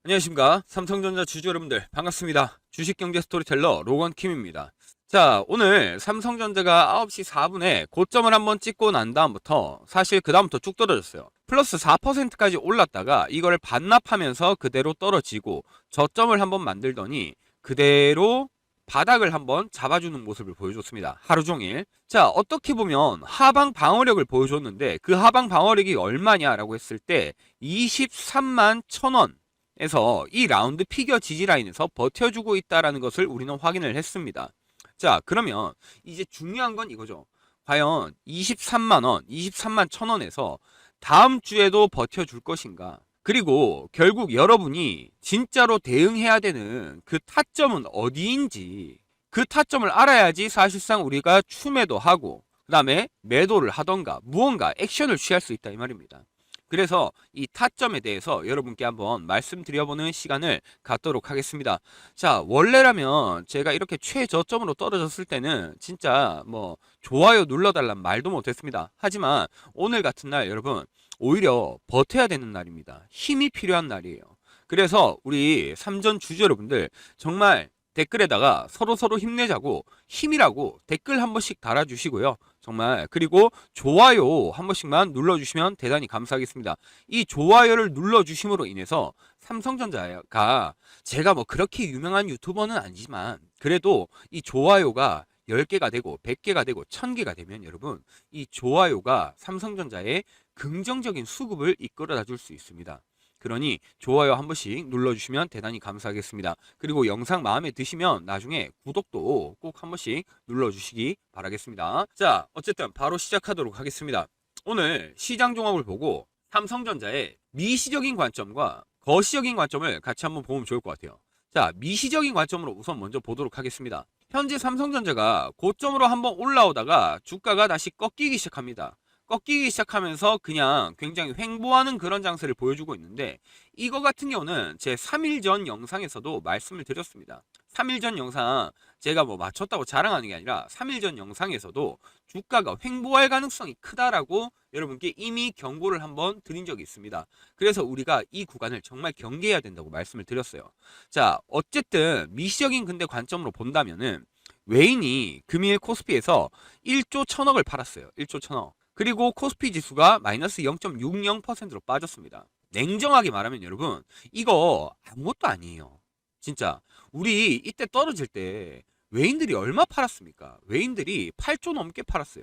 안녕하십니까. 삼성전자 주주 여러분들 반갑습니다. 주식경제 스토리텔러 로건킴입니다. 자, 오늘 삼성전자가 9시 4분에 고점을 한번 찍고 난 다음부터 사실 그 다음부터 쭉 떨어졌어요. 플러스 4%까지 올랐다가 이걸 반납하면서 그대로 떨어지고 저점을 한번 만들더니 그대로 바닥을 한번 잡아주는 모습을 보여줬습니다. 하루 종일. 자, 어떻게 보면 하방 방어력을 보여줬는데 그 하방 방어력이 얼마냐라고 했을 때 23만 1,000원 에서 이 라운드 피겨 지지라인에서 버텨주고 있다라는 것을 우리는 확인을 했습니다. 자, 그러면 이제 중요한 건 이거죠. 과연 23만원, 23만 1,000원에서 다음 주에도 버텨줄 것인가? 그리고 결국 여러분이 진짜로 대응해야 되는 그 타점은 어디인지 그 타점을 알아야지 사실상 우리가 추매도 하고 그 다음에 매도를 하던가 무언가 액션을 취할 수 있다 이 말입니다. 그래서 이 타점에 대해서 여러분께 한번 말씀드려보는 시간을 갖도록 하겠습니다. 자, 원래라면 제가 이렇게 최저점으로 떨어졌을 때는 진짜 뭐 좋아요 눌러달란 말도 못했습니다. 하지만 오늘 같은 날 여러분 오히려 버텨야 되는 날입니다. 힘이 필요한 날이에요. 그래서 우리 삼전 주주 여러분들 정말 댓글에다가 서로 힘내자고 힘이라고 댓글 한 번씩 달아주시고요. 정말 그리고 좋아요 한 번씩만 눌러주시면 대단히 감사하겠습니다. 이 좋아요를 눌러주심으로 인해서 삼성전자가 제가 뭐 그렇게 유명한 유튜버는 아니지만 그래도 이 좋아요가 10개가 되고 100개가 되고 1000개가 되면 여러분 이 좋아요가 삼성전자의 긍정적인 수급을 이끌어다 줄 수 있습니다. 그러니 좋아요 한 번씩 눌러주시면 대단히 감사하겠습니다. 그리고 영상 마음에 드시면 나중에 구독도 꼭 한 번씩 눌러주시기 바라겠습니다. 자, 어쨌든 바로 시작하도록 하겠습니다. 오늘 시장 종합을 보고 삼성전자의 미시적인 관점과 거시적인 관점을 같이 한번 보면 좋을 것 같아요. 자, 미시적인 관점으로 우선 먼저 보도록 하겠습니다. 현재 삼성전자가 고점으로 한번 올라오다가 주가가 다시 꺾이기 시작합니다. 꺾이기 시작하면서 그냥 굉장히 횡보하는 그런 장세를 보여주고 있는데 이거 같은 경우는 제 3일 전 영상에서도 말씀을 드렸습니다. 3일 전 영상 제가 뭐 맞췄다고 자랑하는 게 아니라 3일 전 영상에서도 주가가 횡보할 가능성이 크다라고 여러분께 이미 경고를 한번 드린 적이 있습니다. 그래서 우리가 이 구간을 정말 경계해야 된다고 말씀을 드렸어요. 자, 어쨌든 미시적인 근데 관점으로 본다면은 외인이 금일 코스피에서 1조 1천억을 팔았어요. 1조 1천억. 그리고 코스피 지수가 마이너스 0.60%로 빠졌습니다. 냉정하게 말하면 여러분 이거 아무것도 아니에요. 진짜 우리 이때 떨어질 때 외인들이 얼마 팔았습니까? 외인들이 8조 넘게 팔았어요.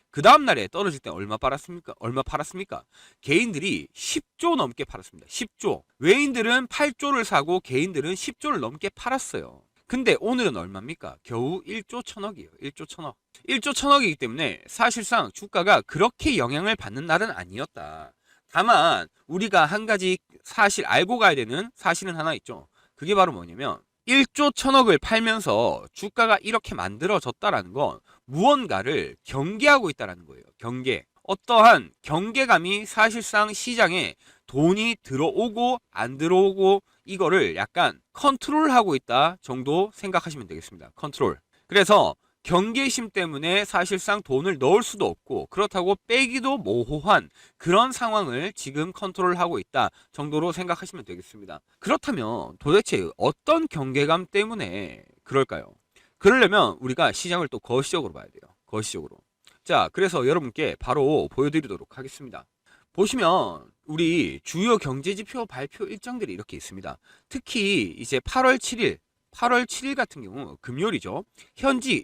그 다음날에 떨어질 때 얼마 팔았습니까? 얼마 팔았습니까? 개인들이 10조 넘게 팔았습니다. 10조. 외인들은 8조를 사고 개인들은 10조를 넘게 팔았어요. 근데 오늘은 얼마입니까? 겨우 1조 1천억이에요. 1조 1천억. 1조 1천억이기 때문에 사실상 주가가 그렇게 영향을 받는 날은 아니었다. 다만 우리가 한 가지 사실 알고 가야 되는 사실은 하나 있죠. 그게 바로 뭐냐면 1조 1천억을 팔면서 주가가 이렇게 만들어졌다라는 건 무언가를 경계하고 있다라는 거예요. 경계. 어떠한 경계감이 사실상 시장에 돈이 들어오고 안 들어오고 이거를 약간 컨트롤하고 있다 정도 생각하시면 되겠습니다. 컨트롤. 그래서 경계심 때문에 사실상 돈을 넣을 수도 없고 그렇다고 빼기도 모호한 그런 상황을 지금 컨트롤하고 있다 정도로 생각하시면 되겠습니다. 그렇다면 도대체 어떤 경계감 때문에 그럴까요? 그러려면 우리가 시장을 또 거시적으로 봐야 돼요. 거시적으로. 자, 그래서 여러분께 바로 보여드리도록 하겠습니다. 보시면 우리 주요 경제지표 발표 일정들이 이렇게 있습니다. 특히 이제 8월 7일 같은 경우 금요일이죠.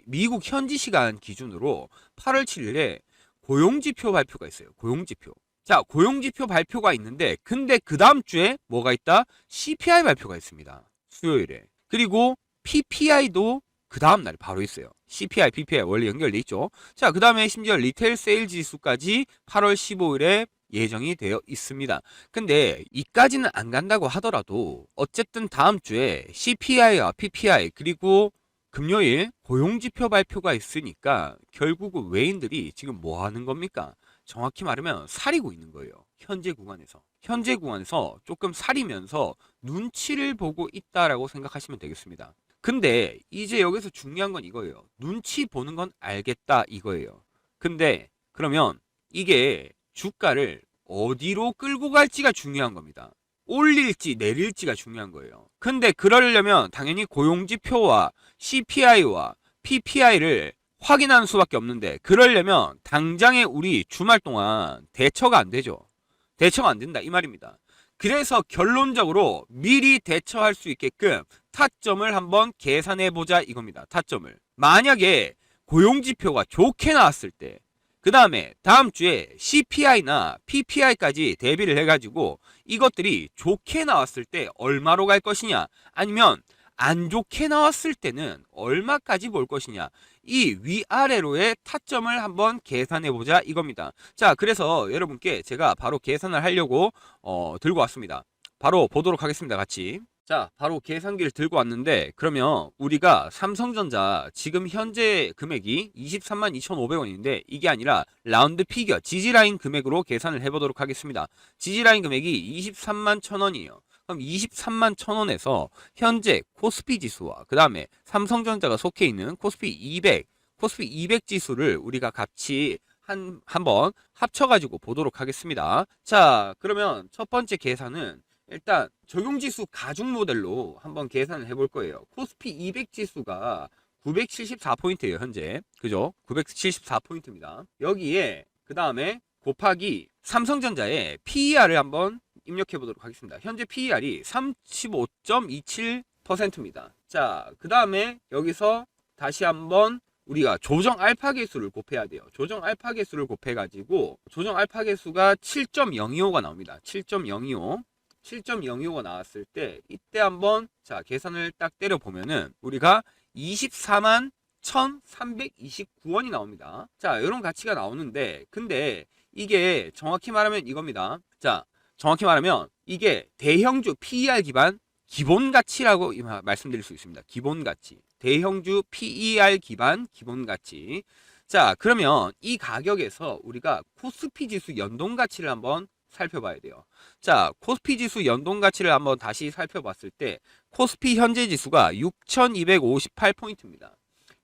미국 현지 시간 기준으로 8월 7일에 고용지표 발표가 있어요. 고용지표. 자, 고용지표 발표가 있는데 근데 그 다음 주에 뭐가 있다? CPI 발표가 있습니다. 수요일에. 그리고 PPI도 그 다음 날 바로 있어요. CPI, PPI 원래 연결돼 있죠. 자, 그 다음에 심지어 리테일 세일 지수까지 8월 15일에 예정이 되어 있습니다. 근데 이까지는 안 간다고 하더라도 어쨌든 다음 주에 CPI와 PPI 그리고 금요일 고용지표 발표가 있으니까 결국은 외인들이 지금 뭐 하는 겁니까? 정확히 말하면 사리고 있는 거예요. 현재 구간에서. 현재 구간에서 조금 사리면서 눈치를 보고 있다라고 생각하시면 되겠습니다. 근데 이제 여기서 중요한 건 이거예요. 눈치 보는 건 알겠다 이거예요. 근데 그러면 이게 주가를 어디로 끌고 갈지가 중요한 겁니다. 올릴지 내릴지가 중요한 거예요. 근데 그러려면 당연히 고용지표와 CPI와 PPI를 확인하는 수밖에 없는데, 그러려면 당장에 우리 주말 동안 대처가 안 되죠. 대처가 안 된다 이 말입니다. 그래서 결론적으로 미리 대처할 수 있게끔 타점을 한번 계산해 보자 이겁니다. 타점을. 만약에 고용지표가 좋게 나왔을 때, 그 다음에 다음 주에 CPI나 PPI까지 대비를 해가지고 이것들이 좋게 나왔을 때 얼마로 갈 것이냐, 아니면 안 좋게 나왔을 때는 얼마까지 볼 것이냐, 이 위아래로의 타점을 한번 계산해 보자 이겁니다. 자, 그래서 여러분께 제가 바로 계산을 하려고 들고 왔습니다. 바로 보도록 하겠습니다. 같이. 자, 바로 계산기를 들고 왔는데, 그러면 우리가 삼성전자 지금 현재 금액이 23만 2,500원인데 이게 아니라 라운드 피겨 지지라인 금액으로 계산을 해보도록 하겠습니다. 지지라인 금액이 23만 1,000원이에요. 그럼 23만 1,000원에서 현재 코스피 지수와 그 다음에 삼성전자가 속해 있는 코스피 200 지수를 우리가 같이 한번 합쳐가지고 보도록 하겠습니다. 자, 그러면 첫 번째 계산은 일단 적용지수 가중 모델로 한번 계산을 해볼 거예요. 코스피 200 지수가 974포인트예요 현재. 그죠? 974포인트입니다. 여기에 그 다음에 곱하기 삼성전자의 PER을 한번 입력해 보도록 하겠습니다. 현재 PER이 35.27%입니다. 자, 그 다음에 여기서 다시 한번 우리가 조정 알파 계수를 곱해야 돼요. 조정 알파 계수를 곱해가지고 조정 알파 계수가 7.025가 나옵니다. 7.025가 나왔을 때 이때 한번 자 계산을 딱 때려 보면은 우리가 24만 1,329원이 나옵니다. 자, 이런 가치가 나오는데, 근데 이게 정확히 말하면 이겁니다. 자, 정확히 말하면 이게 대형주 PER 기반 기본 가치라고 말씀드릴 수 있습니다. 기본 가치. 대형주 PER 기반 기본 가치. 자, 그러면 이 가격에서 우리가 코스피 지수 연동 가치를 한번 살펴봐야 돼요. 자, 코스피 지수 연동 가치를 한번 다시 살펴봤을 때 코스피 현재 지수가 6,258포인트입니다.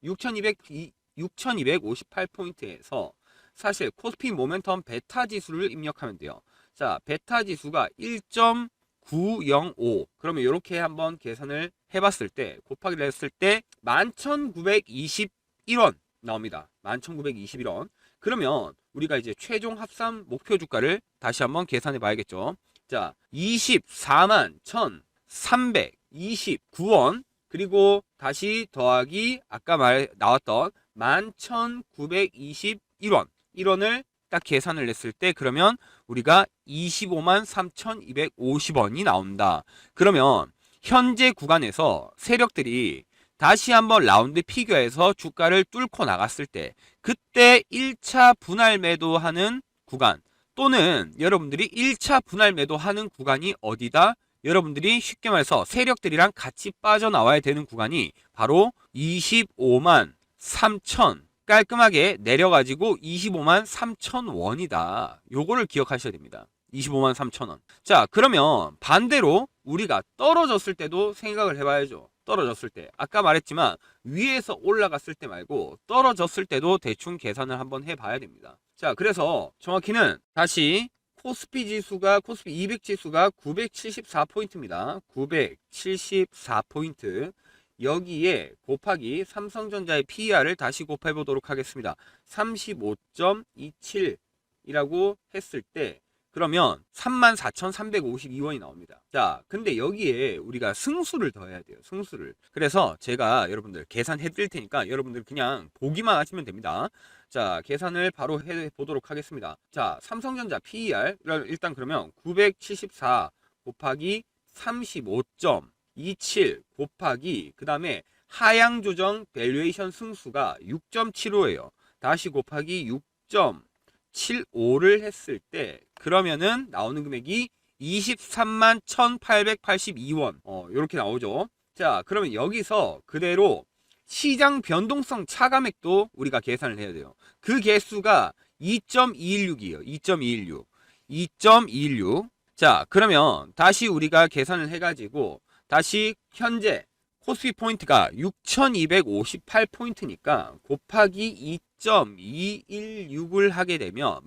6,258포인트에서 사실 코스피 모멘텀 베타 지수를 입력하면 돼요. 자, 베타 지수가 1.905. 그러면 이렇게 한번 계산을 해봤을 때 곱하기를 했을 때 11,921원 나옵니다. 11,921원. 그러면 우리가 이제 최종 합산 목표 주가를 다시 한번 계산해 봐야겠죠. 자, 24만 1,329원 그리고 다시 더하기 아까 나왔던 11,921원 1원을 딱 계산을 했을 때 그러면 우리가 25만 3,250원이 나온다. 그러면 현재 구간에서 세력들이 다시 한번 라운드 피겨에서 주가를 뚫고 나갔을 때 그때 1차 분할 매도하는 구간 또는 여러분들이 1차 분할 매도하는 구간이 어디다? 여러분들이 쉽게 말해서 세력들이랑 같이 빠져나와야 되는 구간이 바로 25만 3천 깔끔하게 내려가지고 25만 3천 원이다. 요거를 기억하셔야 됩니다. 25만 3천 원. 자, 그러면 반대로 우리가 떨어졌을 때도 생각을 해봐야죠. 떨어졌을 때 아까 말했지만 위에서 올라갔을 때 말고 떨어졌을 때도 대충 계산을 한번 해봐야 됩니다. 자, 그래서 정확히는 다시 코스피 200 지수가 974포인트입니다. 974포인트 여기에 곱하기 삼성전자의 PER을 다시 곱해 보도록 하겠습니다. 35.27이라고 했을 때 그러면 34,352원이 나옵니다. 자, 근데 여기에 우리가 승수를 더해야 돼요. 승수를. 그래서 제가 여러분들 계산해 드릴 테니까 여러분들 그냥 보기만 하시면 됩니다. 자, 계산을 바로 해 보도록 하겠습니다. 자, 삼성전자 PER 일단 그러면 974 곱하기 35.27 곱하기 그 다음에 하향 조정 밸류에이션 승수가 6.75예요. 다시 곱하기 6.75를 했을 때 그러면은 나오는 금액이 23만 1,882원 이렇게 나오죠. 자, 그러면 여기서 그대로 시장 변동성 차감액도 우리가 계산을 해야 돼요. 그 개수가 2.216이에요. 2.216. 자, 그러면 다시 우리가 계산을 해가지고 다시 현재 코스피 포인트가 6,258포인트니까 곱하기 2.216을 하게 되면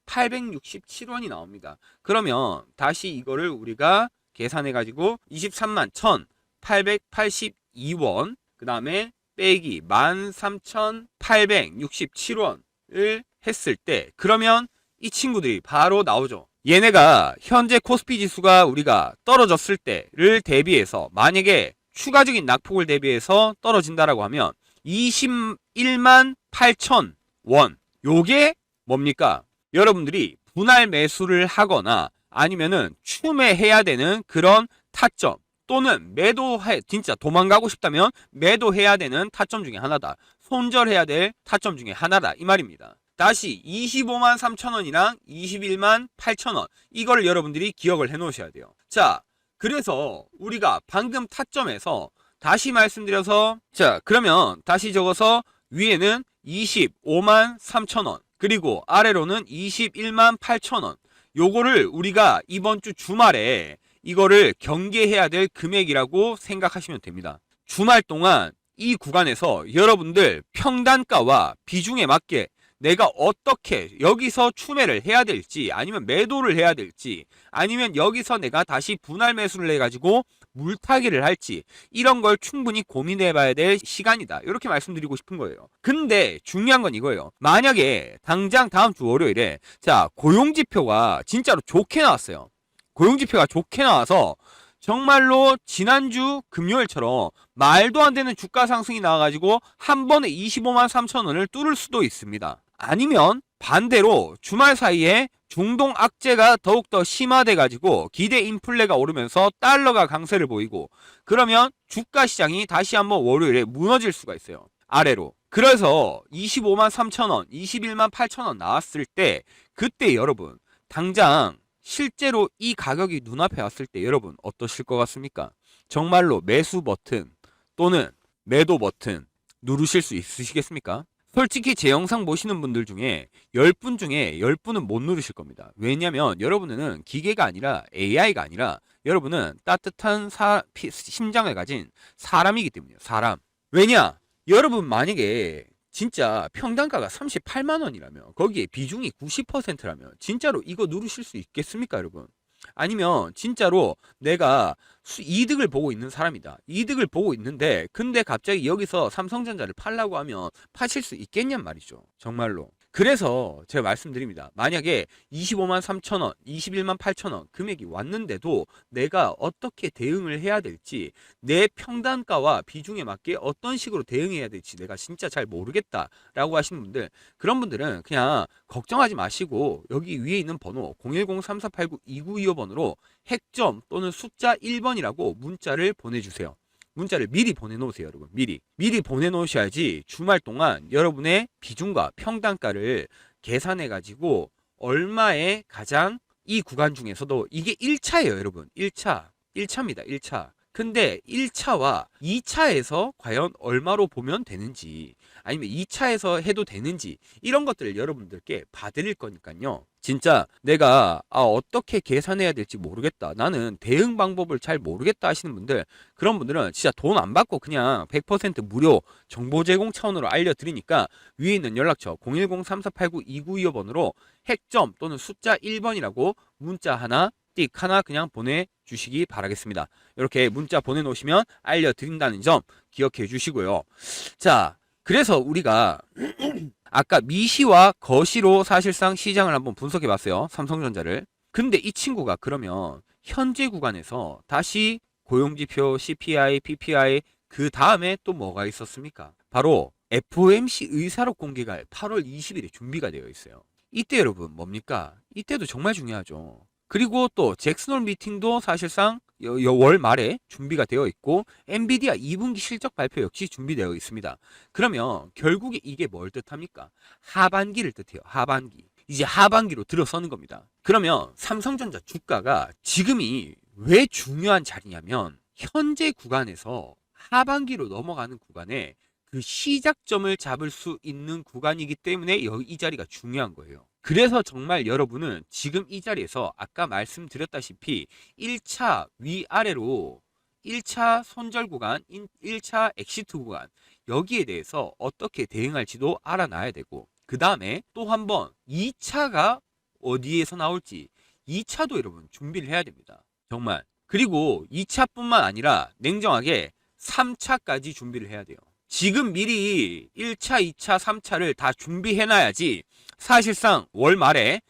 867원이 나옵니다. 그러면 다시 이거를 우리가 계산해 가지고 23만 1,882원 그 다음에 빼기 13,867원을 했을 때 그러면 이 친구들이 바로 나오죠. 얘네가 현재 코스피 지수가 우리가 떨어졌을 때를 대비해서 만약에 추가적인 낙폭을 대비해서 떨어진다라고 하면 21만 8천 원. 요게 뭡니까? 여러분들이 분할 매수를 하거나 아니면은 추매해야 되는 그런 타점 또는 매도해 진짜 도망가고 싶다면 매도해야 되는 타점 중에 하나다. 손절해야 될 타점 중에 하나다 이 말입니다. 다시 25만 3천 원이랑 21만 8천 원 이걸 여러분들이 기억을 해 놓으셔야 돼요. 자, 그래서 우리가 방금 타점에서 다시 말씀드려서 자 그러면 다시 적어서 위에는 25만 3천 원 그리고 아래로는 21만 8천 원 요거를 우리가 이번 주 주말에 이거를 경계해야 될 금액이라고 생각하시면 됩니다. 주말 동안 이 구간에서 여러분들 평단가와 비중에 맞게 내가 어떻게 여기서 추매를 해야 될지 아니면 매도를 해야 될지 아니면 여기서 내가 다시 분할 매수를 해가지고 물타기를 할지 이런 걸 충분히 고민해 봐야 될 시간이다 이렇게 말씀드리고 싶은 거예요. 근데 중요한 건 이거예요. 만약에 당장 다음 주 월요일에 자 고용지표가 진짜로 좋게 나왔어요. 고용지표가 좋게 나와서 정말로 지난주 금요일처럼 말도 안 되는 주가 상승이 나와가지고 한 번에 25만 3천 원을 뚫을 수도 있습니다. 아니면 반대로 주말 사이에 중동 악재가 더욱더 심화돼가지고 기대 인플레가 오르면서 달러가 강세를 보이고 그러면 주가 시장이 다시 한번 월요일에 무너질 수가 있어요. 아래로. 그래서 25만 3천 원, 21만 8천 원 나왔을 때 그때 여러분 당장 실제로 이 가격이 눈앞에 왔을 때 여러분 어떠실 것 같습니까? 정말로 매수 버튼 또는 매도 버튼 누르실 수 있으시겠습니까? 솔직히 제 영상 보시는 분들 중에 10분 중에 10분은 못 누르실 겁니다. 왜냐면 여러분은 기계가 아니라 AI가 아니라 여러분은 따뜻한 심장을 가진 사람이기 때문이에요. 사람. 왜냐? 여러분 만약에 진짜 평단가가 38만 원이라면 거기에 비중이 90%라면 진짜로 이거 누르실 수 있겠습니까, 여러분? 아니면 진짜로 내가 이득을 보고 있는 사람이다. 이득을 보고 있는데 근데 갑자기 여기서 삼성전자를 팔라고 하면 파실 수 있겠냔 말이죠. 정말로. 그래서 제가 말씀드립니다. 만약에 25만 3천 원, 21만 8천 원 금액이 왔는데도 내가 어떻게 대응을 해야 될지 내 평단가와 비중에 맞게 어떤 식으로 대응해야 될지 내가 진짜 잘 모르겠다라고 하시는 분들 그런 분들은 그냥 걱정하지 마시고 여기 위에 있는 번호 010-3489-2925번으로 핵점 또는 숫자 1번이라고 문자를 보내주세요. 문자를 미리 보내놓으세요, 여러분. 미리 보내놓으셔야지 주말 동안 여러분의 비중과 평단가를 계산해가지고 얼마에 가장 이 구간 중에서도 이게 1차예요, 여러분. 1차입니다, 1차. 근데 1차와 2차에서 과연 얼마로 보면 되는지 아니면 2차에서 해도 되는지 이런 것들을 여러분들께 봐드릴 거니까요. 진짜 내가 어떻게 계산해야 될지 모르겠다. 나는 대응 방법을 잘 모르겠다 하시는 분들 그런 분들은 진짜 돈 안 받고 그냥 100% 무료 정보 제공 차원으로 알려드리니까 위에 있는 연락처 010-3489-2925번으로 핵점 또는 숫자 1번이라고 문자 하나 띡 하나 그냥 보내주시기 바라겠습니다. 이렇게 문자 보내놓으시면 알려드린다는 점 기억해 주시고요. 자, 그래서 우리가 아까 미시와 거시로 사실상 시장을 한번 분석해 봤어요. 삼성전자를. 근데 이 친구가 그러면 현재 구간에서 다시 고용지표, CPI, PPI 그 다음에 또 뭐가 있었습니까? 바로 FOMC 의사록 공개가 8월 20일에 준비가 되어 있어요. 이때 여러분 뭡니까? 이때도 정말 중요하죠. 그리고 또 잭슨홀 미팅도 사실상 월 말에 준비가 되어 있고 엔비디아 2분기 실적 발표 역시 준비되어 있습니다. 그러면 결국에 이게 뭘 뜻합니까? 하반기를 뜻해요. 하반기. 이제 하반기로 들어서는 겁니다. 그러면 삼성전자 주가가 지금이 왜 중요한 자리냐면 현재 구간에서 하반기로 넘어가는 구간에 그 시작점을 잡을 수 있는 구간이기 때문에 이 자리가 중요한 거예요. 그래서 정말 여러분은 지금 이 자리에서 아까 말씀드렸다시피 1차 위아래로 1차 손절 구간, 1차 엑시트 구간 여기에 대해서 어떻게 대응할지도 알아놔야 되고 그 다음에 또 한 번 2차가 어디에서 나올지 2차도 여러분 준비를 해야 됩니다. 정말. 그리고 2차뿐만 아니라 냉정하게 3차까지 준비를 해야 돼요. 지금 미리 1차, 2차, 3차를 다 준비해놔야지 사실상 월말에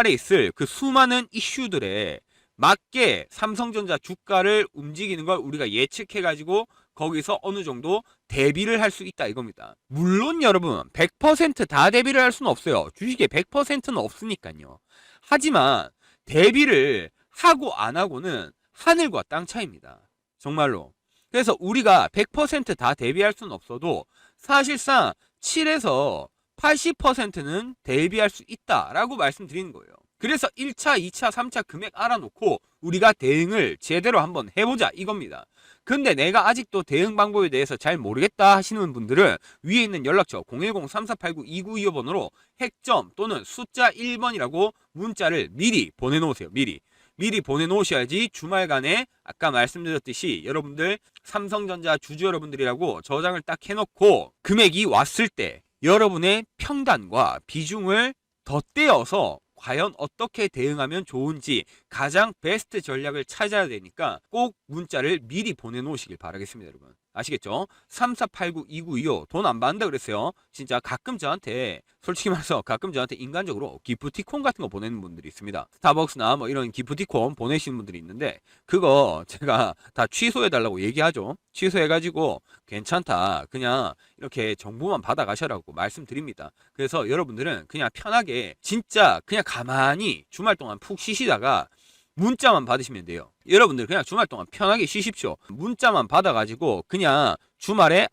있을 그 수많은 이슈들에 맞게 삼성전자 주가를 움직이는 걸 우리가 예측해가지고 거기서 어느 정도 대비를 할 수 있다 이겁니다. 물론 여러분 100%다 대비를 할 수는 없어요. 주식에 100%는 없으니까요. 하지만 대비를 하고 안 하고는 하늘과 땅 차이입니다. 정말로. 그래서 우리가 100%다 대비할 수는 없어도 사실상 7에서 80%는 대비할 수 있다라고 말씀드리는 거예요. 그래서 1차, 2차, 3차 금액 알아놓고 우리가 대응을 제대로 한번 해보자 이겁니다. 근데 내가 아직도 대응 방법에 대해서 잘 모르겠다 하시는 분들은 위에 있는 연락처 010-3489-2925번으로 핵점 또는 숫자 1번이라고 문자를 미리 보내놓으세요. 미리 보내놓으셔야지 주말간에 아까 말씀드렸듯이 여러분들 삼성전자 주주 여러분들이라고 저장을 딱 해놓고 금액이 왔을 때 여러분의 평단과 비중을 덧대어서 과연 어떻게 대응하면 좋은지 가장 베스트 전략을 찾아야 되니까 꼭 문자를 미리 보내놓으시길 바라겠습니다. 여러분 아시겠죠? 3489-2925 돈 안 받는다 그랬어요. 진짜 가끔 저한테 솔직히 말해서 가끔 저한테 인간적으로 기프티콘 같은 거 보내는 분들이 있습니다. 스타벅스나 뭐 이런 기프티콘 보내시는 분들이 있는데 그거 제가 다 취소해달라고 얘기하죠. 취소해가지고 괜찮다 그냥 이렇게 정보만 받아가셔라고 말씀드립니다. 그래서 여러분들은 그냥 편하게 진짜 그냥 가만히 주말 동안 푹 쉬시다가 문자만 받으시면 돼요. 여러분들 그냥 주말 동안 편하게 쉬십시오. 문자만 받아가지고 그냥 주말에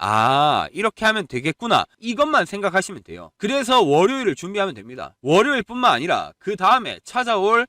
이렇게 하면 되겠구나 이것만 생각하시면 돼요. 그래서 월요일을 준비하면 됩니다. 월요일뿐만 아니라 그 다음에 찾아올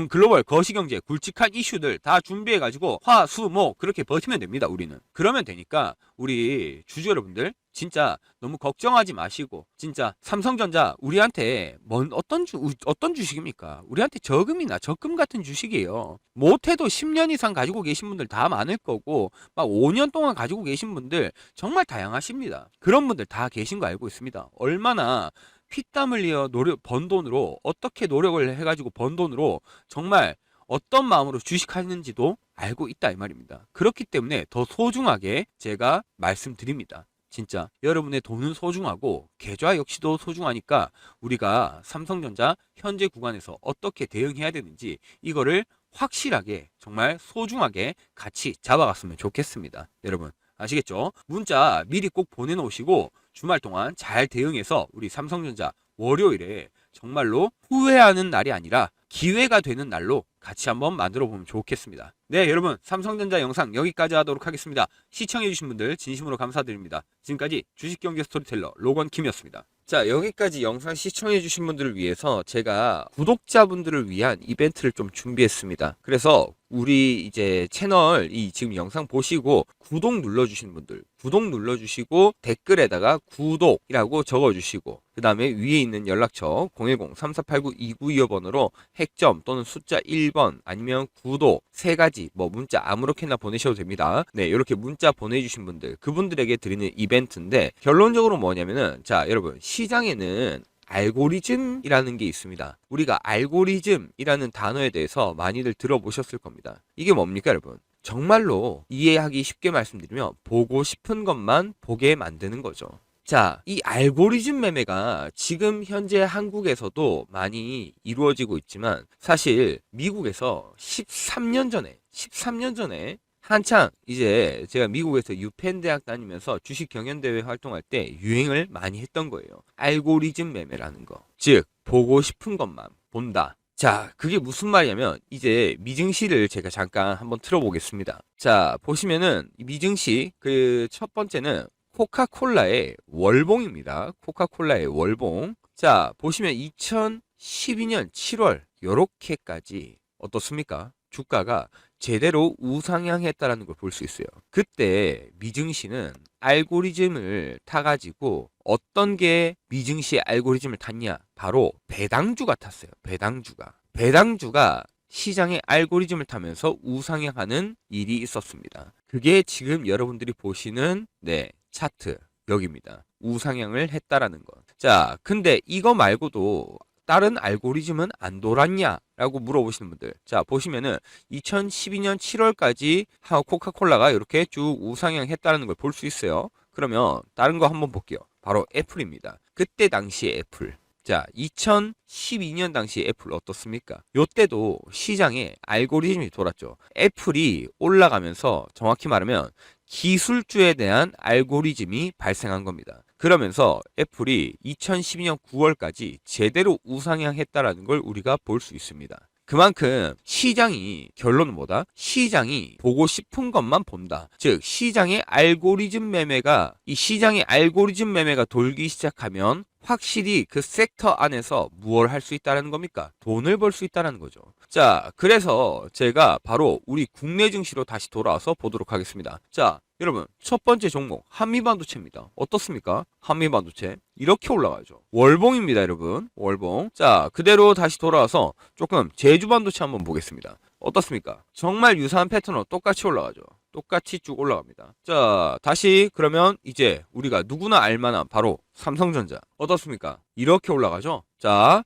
글로벌 거시경제 굵직한 이슈들 다 준비해가지고 화, 수, 목 그렇게 버티면 됩니다. 우리는. 그러면 되니까 우리 주주 여러분들 진짜 너무 걱정하지 마시고 진짜 삼성전자 우리한테 어떤 주식입니까? 우리한테 저금이나 적금 같은 주식이에요. 못해도 10년 이상 가지고 계신 분들 다 많을 거고 막 5년 동안 가지고 계신 분들 정말 다양하십니다. 그런 분들 다 계신 거 알고 있습니다. 얼마나 피땀 흘려 번 돈으로 어떻게 노력을 해가지고 번 돈으로 정말 어떤 마음으로 주식하는지도 알고 있다 이 말입니다. 그렇기 때문에 더 소중하게 제가 말씀드립니다. 진짜 여러분의 돈은 소중하고 계좌 역시도 소중하니까 우리가 삼성전자 현재 구간에서 어떻게 대응해야 되는지 이거를 확실하게 정말 소중하게 같이 잡아갔으면 좋겠습니다. 여러분 아시겠죠? 문자 미리 꼭 보내놓으시고 주말 동안 잘 대응해서 우리 삼성전자 월요일에 정말로 후회하는 날이 아니라 기회가 되는 날로 같이 한번 만들어 보면 좋겠습니다. 네, 여러분 삼성전자 영상 여기까지 하도록 하겠습니다. 시청해주신 분들 진심으로 감사드립니다. 지금까지 주식경제 스토리텔러 로건킴이었습니다. 자, 여기까지 영상 시청해주신 분들을 위해서 제가 구독자분들을 위한 이벤트를 좀 준비했습니다. 그래서 우리 이제 채널 지금 영상 보시고 구독 눌러주신 분들 구독 눌러주시고 댓글에다가 구독이라고 적어주시고 그 다음에 위에 있는 연락처 010-3489-2925번으로 핵점 또는 숫자 1번 아니면 구독 세 가지 뭐 문자 아무렇게나 보내셔도 됩니다. 네, 이렇게 문자 보내주신 분들 그분들에게 드리는 이벤트인데 결론적으로 뭐냐면은 자 여러분 시장에는 알고리즘이라는 게 있습니다. 우리가 알고리즘이라는 단어에 대해서 많이들 들어보셨을 겁니다. 이게 뭡니까 여러분? 정말로 이해하기 쉽게 말씀드리면 보고 싶은 것만 보게 만드는 거죠. 자, 이 알고리즘 매매가 지금 현재 한국에서도 많이 이루어지고 있지만 사실 미국에서 13년 전에 한창 이제 제가 미국에서 유펜 대학 다니면서 주식 경연대회 활동할 때 유행을 많이 했던 거예요. 알고리즘 매매라는 거. 즉, 보고 싶은 것만 본다. 자, 그게 무슨 말이냐면 이제 미증시를 제가 잠깐 한번 틀어보겠습니다. 자, 보시면은 미증시 그 첫 번째는 코카콜라의 월봉입니다. 코카콜라의 월봉. 자, 보시면 2012년 7월 요렇게까지 어떻습니까? 주가가 제대로 우상향했다라는 걸 볼 수 있어요. 그때 미증시는 알고리즘을 타가지고 어떤 게 미증시의 알고리즘을 탔냐? 바로 배당주가 탔어요. 배당주가 시장의 알고리즘을 타면서 우상향하는 일이 있었습니다. 그게 지금 여러분들이 보시는 차트 여기입니다. 우상향을 했다라는 것. 자, 근데 이거 말고도 다른 알고리즘은 안 돌았냐? 라고 물어보시는 분들. 자, 보시면은 2012년 7월까지 코카콜라가 이렇게 쭉 우상향했다는 걸 볼 수 있어요. 그러면 다른 거 한번 볼게요. 바로 애플입니다. 그때 당시에 애플. 자, 2012년 당시 애플 어떻습니까? 요때도 시장에 알고리즘이 돌았죠. 애플이 올라가면서 정확히 말하면 기술주에 대한 알고리즘이 발생한 겁니다. 그러면서 애플이 2012년 9월까지 제대로 우상향했다라는 걸 우리가 볼 수 있습니다. 그만큼 시장이 결론은 뭐다? 시장이 보고 싶은 것만 본다. 즉 시장의 알고리즘 매매가 돌기 시작하면 확실히 그 섹터 안에서 무엇을 할 수 있다는 겁니까? 돈을 벌 수 있다는 거죠. 자, 그래서 제가 바로 우리 국내 증시로 다시 돌아와서 보도록 하겠습니다. 자, 여러분, 첫 번째 종목 한미반도체입니다. 어떻습니까? 한미반도체 이렇게 올라가죠. 월봉입니다, 여러분. 월봉. 자, 그대로 다시 돌아와서 조금 제주반도체 한번 보겠습니다. 어떻습니까? 정말 유사한 패턴으로 똑같이 올라가죠. 똑같이 쭉 올라갑니다. 자, 다시 그러면 이제 우리가 누구나 알만한 바로 삼성전자 어떻습니까? 이렇게 올라가죠. 자,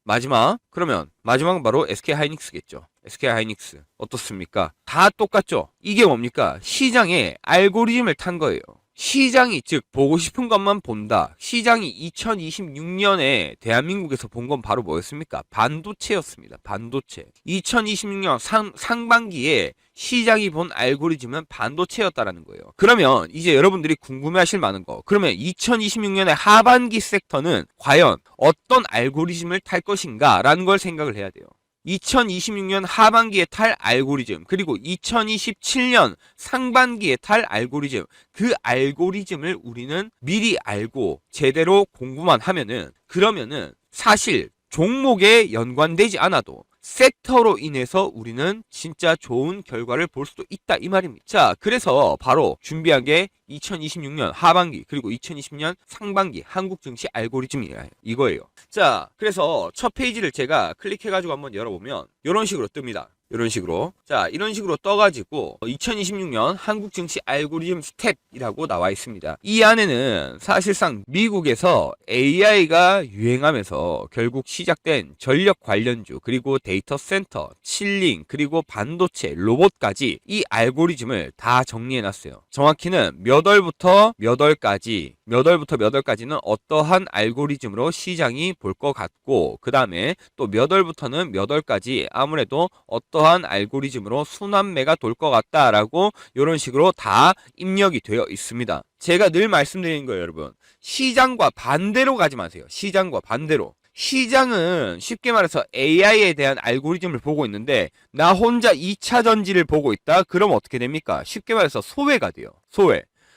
그러면 마지막은 바로 SK하이닉스겠죠. SK하이닉스 어떻습니까? 다 똑같죠. 이게 뭡니까? 시장에 알고리즘을 탄 거예요. 시장이 즉 보고 싶은 것만 본다. 시장이 2026년에 대한민국에서 본 건 바로 뭐였습니까? 반도체였습니다. 반도체. 2026년 상반기에 시장이 본 알고리즘은 반도체였다라는 거예요. 그러면 이제 여러분들이 궁금해하실 만한 거. 그러면 2026년의 하반기 섹터는 과연 어떤 알고리즘을 탈 것인가라는 걸 생각을 해야 돼요. 2026년 하반기에 탈 알고리즘, 그리고 2027년 상반기에 탈 알고리즘, 그 알고리즘을 우리는 미리 알고 제대로 공부만 하면은, 그러면은 사실 종목에 연관되지 않아도 섹터로 인해서 우리는 진짜 좋은 결과를 볼 수도 있다 이 말입니다. 자, 그래서 바로 준비한 게 2026년 하반기 그리고 2020년 상반기 한국 증시 알고리즘이에요. 이거예요. 자, 그래서 첫 페이지를 제가 클릭해가지고 한번 열어보면 이런 식으로 뜹니다. 이런 식으로. 자, 이런 식으로 떠가지고 2026년 한국 증시 알고리즘 스텝이라고 나와 있습니다. 이 안에는 사실상 미국에서 AI가 유행하면서 결국 시작된 전력 관련주, 그리고 데이터 센터, 칠링, 그리고 반도체, 로봇까지 이 알고리즘을 다 정리해 놨어요. 정확히는 몇 월부터 몇 월까지는 어떠한 알고리즘으로 시장이 볼 것 같고, 그 다음에 또 몇 월부터는 몇 월까지 아무래도 어떠한 알고리즘으로 순환매가 돌 것 같다라고 이런 식으로 다 입력이 되어 있습니다. 제가 늘 말씀드리는 거예요, 여러분. 시장과 반대로 가지 마세요. 시장과 반대로. 시장은 쉽게 말해서 AI에 대한 알고리즘을 보고 있는데 나 혼자 2차 전지를 보고 있다? 그럼 어떻게 됩니까? 쉽게 말해서 소외가 돼요.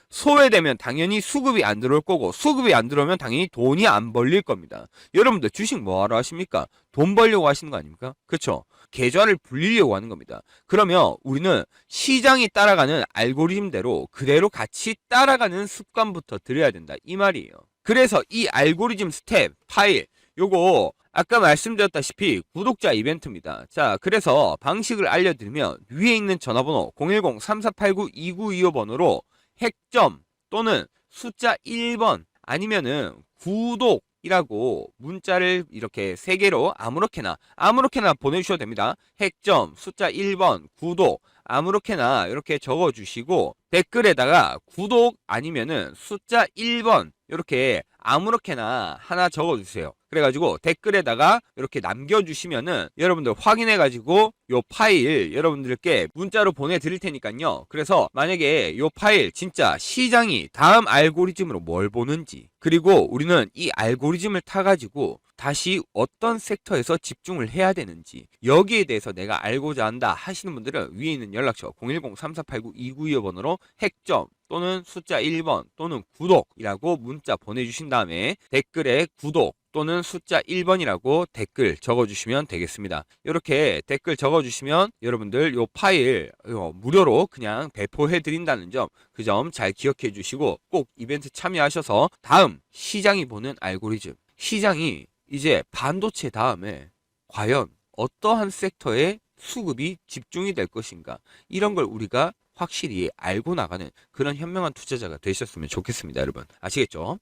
소외되면 당연히 수급이 안 들어올 거고, 수급이 안 들어오면 당연히 돈이 안 벌릴 겁니다. 여러분들 주식 뭐하러 하십니까? 돈 벌려고 하시는 거 아닙니까? 그쵸? 계좌를 불리려고 하는 겁니다. 그러면 우리는 시장이 따라가는 알고리즘대로 그대로 같이 따라가는 습관부터 들여야 된다 이 말이에요. 그래서 이 알고리즘 스텝 파일 요거 아까 말씀드렸다시피 구독자 이벤트입니다. 자, 그래서 방식을 알려드리면 위에 있는 전화번호 010-3489-2925번으로 핵점 또는 숫자 1번 아니면은 구독이라고 문자를 이렇게 3개로 아무렇게나 보내주셔도 됩니다. 핵점 숫자 1번 구독 아무렇게나 이렇게 적어주시고 댓글에다가 구독 아니면은 숫자 1번 이렇게 아무렇게나 하나 적어주세요. 그래가지고 댓글에다가 이렇게 남겨주시면은 여러분들 확인해가지고 요 파일 여러분들께 문자로 보내드릴 테니까요. 그래서 만약에 요 파일 진짜 시장이 다음 알고리즘으로 뭘 보는지, 그리고 우리는 이 알고리즘을 타가지고 다시 어떤 섹터에서 집중을 해야 되는지 여기에 대해서 내가 알고자 한다 하시는 분들은 위에 있는 연락처 010-3489-2925번으로 핵점 또는 숫자 1번 또는 구독이라고 문자 보내주신 다음에 댓글에 구독 또는 숫자 1번이라고 댓글 적어주시면 되겠습니다. 이렇게 댓글 적어주시면 여러분들 요 파일 무료로 그냥 배포해 드린다는 점, 그 점 잘 기억해 주시고 꼭 이벤트 참여하셔서 다음 시장이 보는 알고리즘, 시장이 이제 반도체 다음에 과연 어떠한 섹터에 수급이 집중이 될 것인가, 이런 걸 우리가 확실히 알고 나가는 그런 현명한 투자자가 되셨으면 좋겠습니다. 여러분 아시겠죠?